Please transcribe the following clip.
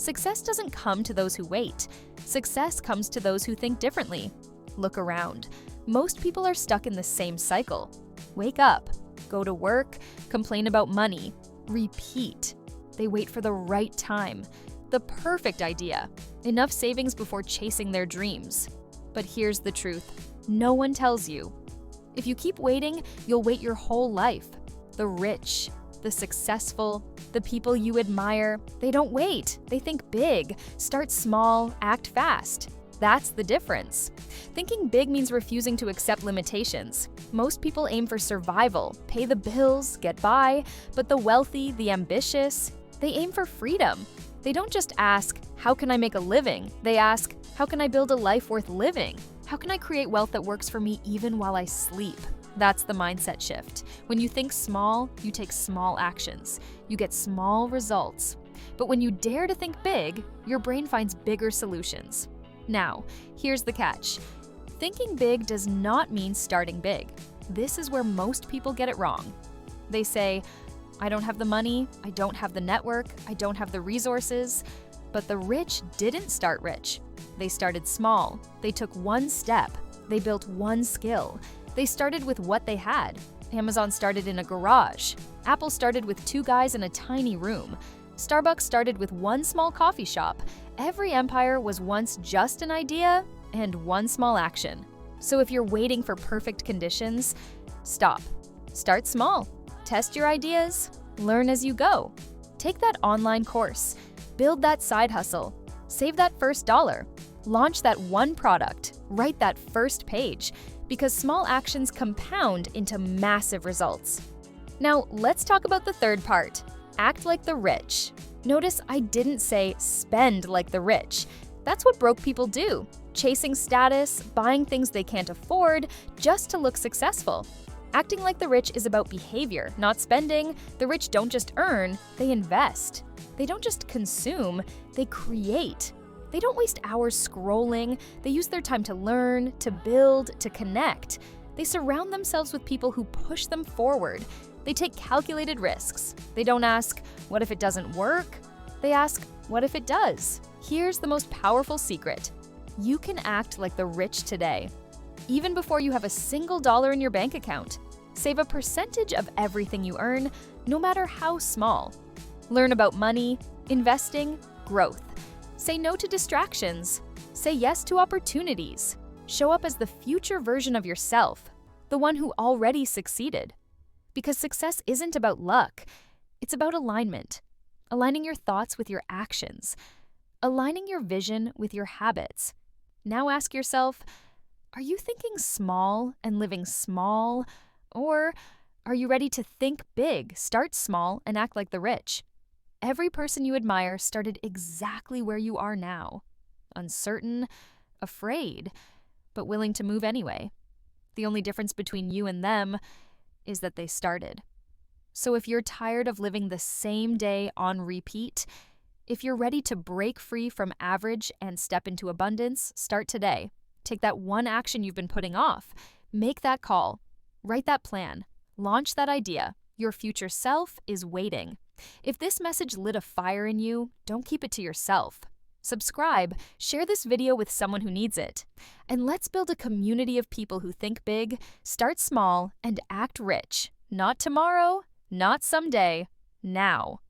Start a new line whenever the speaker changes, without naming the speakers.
Success doesn't come to those who wait. Success comes to those who think differently. Look around. Most people are stuck in the same cycle. Wake up, go to work, complain about money, repeat. They wait for the right time, the perfect idea, enough savings before chasing their dreams. But here's the truth. No one tells you. If you keep waiting, you'll wait your whole life. The rich, the successful, the people you admire, they don't wait. They think big, start small, act fast. That's the difference. Thinking big means refusing to accept limitations. Most people aim for survival, pay the bills, get by, but the wealthy, the ambitious, they aim for freedom. They don't just ask, how can I make a living? They ask, how can I build a life worth living? How can I create wealth that works for me even while I sleep? That's the mindset shift. When you think small, you take small actions. You get small results. But when you dare to think big, your brain finds bigger solutions. Now, here's the catch. Thinking big does not mean starting big. This is where most people get it wrong. They say, I don't have the money, I don't have the network, I don't have the resources. But the rich didn't start rich. They started small. They took one step. They built one skill. They started with what they had. Amazon started in a garage. Apple started with 2 guys in a tiny room. Starbucks started with one small coffee shop. Every empire was once just an idea and one small action. So if you're waiting for perfect conditions, stop. Start small. Test your ideas. Learn as you go. Take that online course. Build that side hustle. Save that first dollar. Launch that one product. Write that first page. Because small actions compound into massive results. Now, let's talk about the third part. Act like the rich. Notice I didn't say spend like the rich. That's what broke people do. Chasing status, buying things they can't afford, just to look successful. Acting like the rich is about behavior, not spending. The rich don't just earn, they invest. They don't just consume, they create. They don't waste hours scrolling. They use their time to learn, to build, to connect. They surround themselves with people who push them forward. They take calculated risks. They don't ask, what if it doesn't work? They ask, what if it does? Here's the most powerful secret. You can act like the rich today, even before you have a single dollar in your bank account. Save a percentage of everything you earn, no matter how small. Learn about money, investing, growth. Say no to distractions. Say yes to opportunities. Show up as the future version of yourself, the one who already succeeded. Because success isn't about luck, it's about alignment. Aligning your thoughts with your actions. Aligning your vision with your habits. Now ask yourself, are you thinking small and living small? Or are you ready to think big, start small, and act like the rich? Every person you admire started exactly where you are now. Uncertain, afraid, but willing to move anyway. The only difference between you and them is that they started. So if you're tired of living the same day on repeat, if you're ready to break free from average and step into abundance, start today. Take that one action you've been putting off. Make that call. Write that plan. Launch that idea. Your future self is waiting. If this message lit a fire in you, don't keep it to yourself. Subscribe, share this video with someone who needs it. And let's build a community of people who think big, start small, and act rich. Not tomorrow, not someday, now.